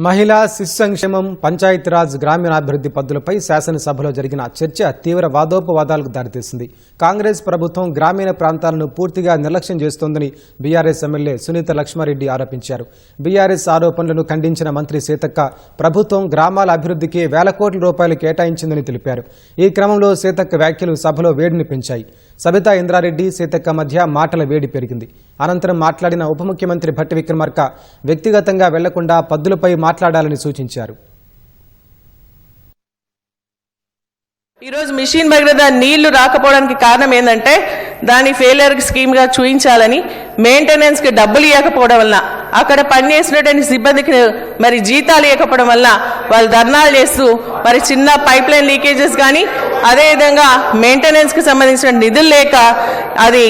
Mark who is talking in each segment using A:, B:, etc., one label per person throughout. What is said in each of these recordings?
A: మహిళా శిశు సంక్షేమం పంచాయతీరాజ్ గ్రామీణాభివృద్ధి పద్ధతులపై శాసనసభలో జరిగిన చర్చ తీవ్ర వాదోపవాదాలకు దారితీసింది. కాంగ్రెస్ ప్రభుత్వం గ్రామీణ ప్రాంతాలను పూర్తిగా నిర్లక్ష్యం చేస్తోందని బీఆర్ఎస్ ఎమ్మెల్యే సునీత లక్ష్మారెడ్డి ఆరోపించారు. బీఆర్ఎస్ ఆరోపణలను ఖండించిన మంత్రి సీతక్క ప్రభుత్వం గ్రామాల అభివృద్ధికి వేల కోట్ల రూపాయలు కేటాయించిందని తెలిపారు. ఈ క్రమంలో సీతక్క వ్యాఖ్యలు సభలో వేడిని పెంచాయి. సబితా ఇంద్రారెడ్డి సీతక్క మధ్య మాటల వేడి పెరిగింది. అనంతరం మాట్లాడిన ఉప ముఖ్యమంత్రి భట్టి విక్రమార్క వ్యక్తిగతంగా వెళ్లకుండా పద్దులపై మాట్లాడాలని సూచించారు.
B: ఈరోజు మిషన్ భగీరథ నీళ్లు రాకపోవడానికి కారణం ఏంటంటే దాని ఫెయిలియర్ స్కీమ్ గా చూపించాలని మెయింటెనెన్స్ కి డబ్బులు ఇవ్వకపోవడం వల్ల అక్కడ పనిచేసినటువంటి సిబ్బందికి మరి జీతాలు ఇవ్వకపోవడం వల్ల వాళ్ళు ధర్నాలు చేస్తూ మరి చిన్న పైప్ లైన్ లీకేజెస్ కానీ అదేవిధంగా మెయింటెనెన్స్ కి సంబంధించిన నిధులు లేక అది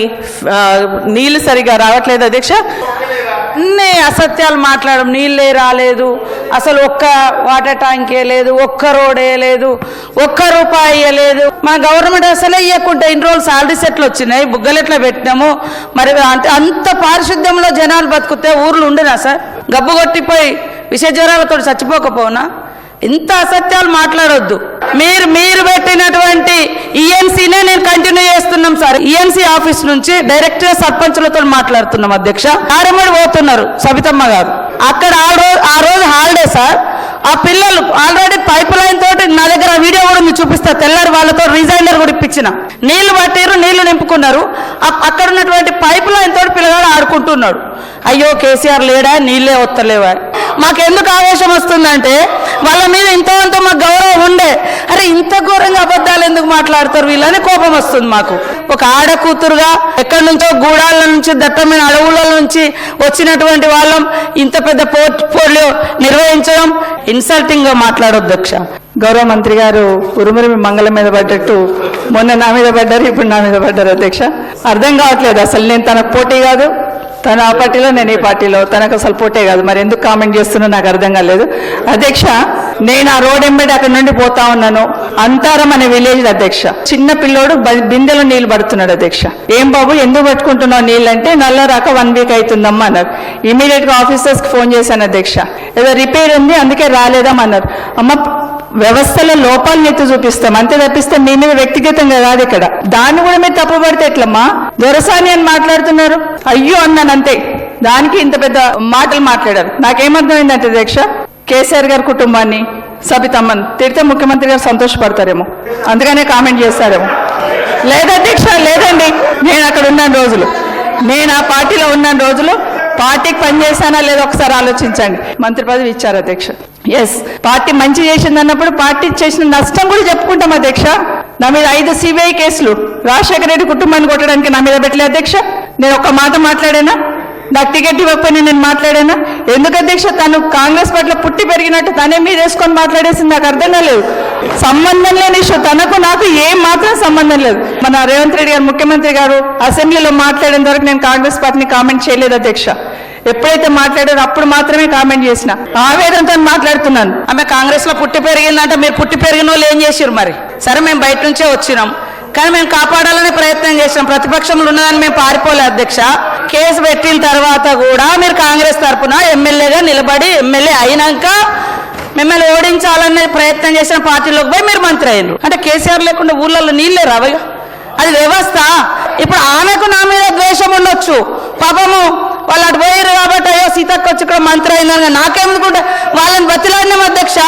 B: నీళ్లు సరిగా రావట్లేదు అధ్యక్ష.
C: అన్నీ అసత్యాలు మాట్లాడడం, నీళ్ళే రాలేదు, అసలు ఒక్క వాటర్ ట్యాంక్ వేయలేదు, ఒక్క రోడ్ వేయలేదు, ఒక్క రూపాయి వేయలేదు. మన గవర్నమెంట్ అసలే ఇవ్వకుంటే ఇన్ని రోజులు సాలరీ సెట్లు వచ్చినాయి, బుగ్గలు ఎట్లా పెట్టినాము. మరి అంత పారిశుద్ధ్యంలో జనాలు బతుకుతే ఊర్లు ఉండేనా సార్? గబ్బు కొట్టిపోయి విష జ్వరాలతో చచ్చిపోకపోనా? ఇంత అసత్యాలు మాట్లాడొద్దు. మీరు పెట్టినటువంటి ఈఎన్సీనే నేను కంటిన్యూ చేస్తున్నాం సార్. ఈఎన్సీ ఆఫీస్ నుంచి డైరెక్ట్ గా సర్పంచులతో మాట్లాడుతున్నాం అధ్యక్ష. ఆరమడి పోతున్నారు సబితమ్మ గారు. అక్కడ ఆ రోజు హాలిడే సార్. ఆ పిల్లలు ఆల్రెడీ పైప్ లైన్ తోటి నా దగ్గర వీడియో కూడా మీకు చూపిస్తా. తెల్లారి వాళ్ళతో రిజైనర్ కూడా ఇప్పించిన. నీళ్లు పట్టిరు, నీళ్లు నింపుకున్నారు. అక్కడ ఉన్నటువంటి పైప్ లైన్ తోటి పిల్లగాడు ఆడుకుంటున్నాడు. అయ్యో కేసీఆర్ లేడా, నీళ్లే వస్తలేవా. మాకెందుకు ఆవేశం వస్తుందంటే వాళ్ళ మీద ఇంతవంత మాకు గౌరవం ఉండే, అరే ఇంత ఘోరంగా అబద్ధాలు ఎందుకు మాట్లాడతారు వీళ్ళని కోపం వస్తుంది మాకు. ఒక ఆడ కూతురుగా ఎక్కడి నుంచో గూడాల నుంచి దట్టమైన అడవుల నుంచి వచ్చినటువంటి వాళ్ళం ఇంత పెద్ద పోర్ట్ఫోలియో నిర్వహించడం ఇన్సల్టింగ్ గా మాట్లాడొద్దు అధ్యక్ష. గౌరవ మంత్రి గారు ఉరుమురిమి మంగళం మీద పడ్డట్టు మొన్న నా మీద పడ్డారు, ఇప్పుడు నా మీద పడ్డారు అధ్యక్ష. అర్థం కావట్లేదు అసలు. నేను తనకు పోటీ కాదు, తన ఆ పార్టీలో నేను ఈ పార్టీలో, తనకు అసలు పోటే కాదు. మరి ఎందుకు కామెంట్ చేస్తున్నా నాకు అర్థం కాలేదు అధ్యక్ష. నేను ఆ రోడ్ ఎంబడి అక్కడ నుండి పోతా ఉన్నాను. అంతారం అనే విలేజ్ అధ్యక్ష. చిన్న పిల్లోడు బిందెలో నీళ్లు పడుతున్నాడు అధ్యక్ష. ఏం బాబు ఎందుకు పట్టుకుంటున్నావు నీళ్ళు అంటే నల్ల రాక 1 వీక్ అవుతుందమ్మా అన్నారు. ఇమీడియట్ గా ఆఫీసర్స్ కి ఫోన్ చేశాను అధ్యక్ష. ఏదో రిపేర్ ఉంది అందుకే రాలేదామన్నారు. అమ్మ వ్యవస్థలో లోపాలను ఎత్తి చూపిస్తాం అంతే తప్పిస్తే మీ మీద వ్యక్తిగతంగా కాదు ఇక్కడ. దాన్ని కూడా మీరు తప్పుపడితే ఎట్లమ్మా? దొరసాని అని మాట్లాడుతున్నారు. అయ్యో అన్నాను అంతే. దానికి ఇంత పెద్ద మాటలు మాట్లాడారు. నాకేమర్థమైందంటే అధ్యక్ష, కేసీఆర్ గారి కుటుంబాన్ని సబితమ్మని తిడితే ముఖ్యమంత్రి గారు సంతోషపడతారేమో, అందుకనే కామెంట్ చేస్తారేమో. లేదా అధ్యక్ష, లేదండి. నేను అక్కడ ఉన్న రోజులు, నేను ఆ పార్టీలో ఉన్న రోజులు పార్టీకి పనిచేశానా లేదో ఒకసారి ఆలోచించండి. మంత్రి పదవి ఇచ్చారు అధ్యక్ష. ఎస్, పార్టీ మంచి చేసింది అన్నప్పుడు పార్టీ చేసిన నష్టం కూడా చెప్పుకుంటాం అధ్యక్ష. నా మీద 5 సిబిఐ కేసులు రాజశేఖర రెడ్డి కుటుంబాన్ని కొట్టడానికి నా మీద పెట్టలే అధ్యక్ష. నేను ఒక్క మాట మాట్లాడానా? నాకు టికెట్ ఇవ్వకపోయినా నేను మాట్లాడానా? ఎందుకు అధ్యక్ష? తను కాంగ్రెస్ పట్ల పుట్టి పెరిగినట్టు తనే మీద వేసుకొని మాట్లాడేసింది. నాకు అర్థం కాలేదు. సంబంధం లేని ఇష్యూ. తనకు నాకు ఏం మాత్రం సంబంధం లేదు. మన రేవంత్ రెడ్డి గారు ముఖ్యమంత్రి గారు అసెంబ్లీలో మాట్లాడేంత వరకు నేను కాంగ్రెస్ పార్టీని కామెంట్ చేయలేదు అధ్యక్ష. ఎప్పుడైతే మాట్లాడారో అప్పుడు మాత్రమే కామెంట్ చేసిన. ఆవేదనతో మాట్లాడుతున్నాను. ఆమె కాంగ్రెస్ లో పుట్టి పెరిగిందంటే మీరు పుట్టి పెరిగిన వాళ్ళు ఏం చేసారు మరి? సరే మేము బయట నుంచే వచ్చినాం, కానీ మేము కాపాడాలనే ప్రయత్నం చేసినాం. ప్రతిపక్షంలో ఉన్నదాన్ని మేము పారిపోలే అధ్యక్ష. కేసు పెట్టిన తర్వాత కూడా మీరు కాంగ్రెస్ తరఫున ఎమ్మెల్యేగా నిలబడి ఎమ్మెల్యే అయినాక మిమ్మల్ని ఓడించాలనే ప్రయత్నం చేసిన పార్టీలోకి పోయి మీరు మంత్రి అయ్యారు. అంటే కేసీఆర్ లేకుండా ఊళ్ళల్లో నీళ్ళే రావగా? అది వ్యవస్థ. ఇప్పుడు ఆమెకు నా మీద ద్వేషం ఉండొచ్చు, పాపము వాళ్ళు అటు పోయారు కాబట్టి అయ్యో సీతక్క వచ్చి ఇక్కడ మంత్రి అయిందని. నాకేమనుకుంటా వాళ్ళని బతిలాడినాం అధ్యక్ష,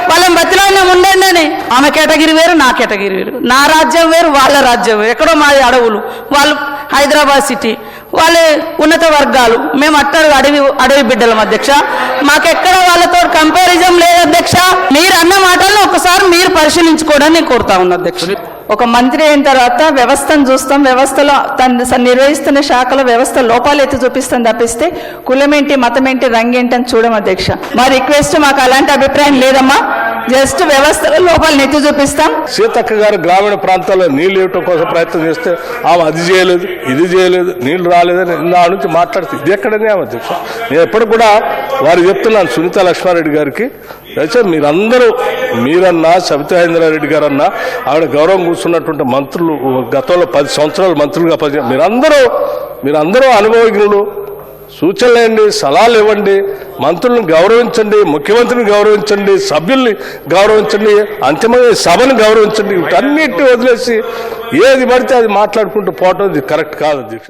C: వాళ్ళని బతిలాడినాం ఉండండి అని. ఆమె కేటగిరీ వేరు, నా కేటగిరీ వేరు. నా రాజ్యం వేరు, వాళ్ళ రాజ్యం వేరు. ఎక్కడో మాది అడవులు, వాళ్ళు హైదరాబాద్ సిటీ, వాళ్ళే ఉన్నత వర్గాలు, మేము అట్టరు అడవి బిడ్డలం అధ్యక్ష. మాకెక్కడ వాళ్ళతో కంపారిజన్ లేదు అధ్యక్ష. మీరు అన్న మాటలను ఒకసారి మీరు పరిశీలించుకోవడానికి నేను కోరుతా ఉన్నా అధ్యక్ష. ఒక మంత్రి అయిన తర్వాత వ్యవస్థను చూస్తాం, వ్యవస్థలో తను నిర్వహిస్తున్న శాఖలో వ్యవస్థ లోపాలు ఎత్తి చూపిస్తాం తప్పిస్తే కులమేంటి మతమేంటి రంగేంటి అని చూడం అధ్యక్ష. మా రిక్వెస్ట్, మాకు అలాంటి అభిప్రాయం లేదమ్మా. జస్ట్ వ్యవస్థలో లోపాలను ఎత్తి చూపిస్తాం.
D: సీతక్క గారు గ్రామీణ ప్రాంతాల్లో నీళ్లు ఇవ్వటం కోసం ప్రయత్నం చేస్తే ఆమె అది చేయలేదు, ఇది చేయలేదు, నీళ్లు రాలేదని నా నుంచి మాట్లాడుతుంది. ఇది ఎక్కడనే అధ్యక్ష. నేను ఎప్పుడు కూడా వారు చెప్తున్నాను సునీత లక్ష్మారెడ్డి గారికి, మీరందరూ, మీరన్నా సబితా ఇంద్రారెడ్డి గారన్నా ఆవిడ గౌరవం కూర్చున్నటువంటి మంత్రులు, గతంలో 10 సంవత్సరాలు మంత్రులుగా మీరందరూ అనుభవజ్ఞులు, సూచనలు ఇవ్వండి, సలహాలు ఇవ్వండి, మంత్రులను గౌరవించండి, ముఖ్యమంత్రిని గౌరవించండి, సభ్యుల్ని గౌరవించండి, అంతిమంగా సభను గౌరవించండి. వీటన్నిటిని వదిలేసి ఏది పడితే అది మాట్లాడుకుంటూ పోవటం ఇది కరెక్ట్ కాదు అధ్యక్ష.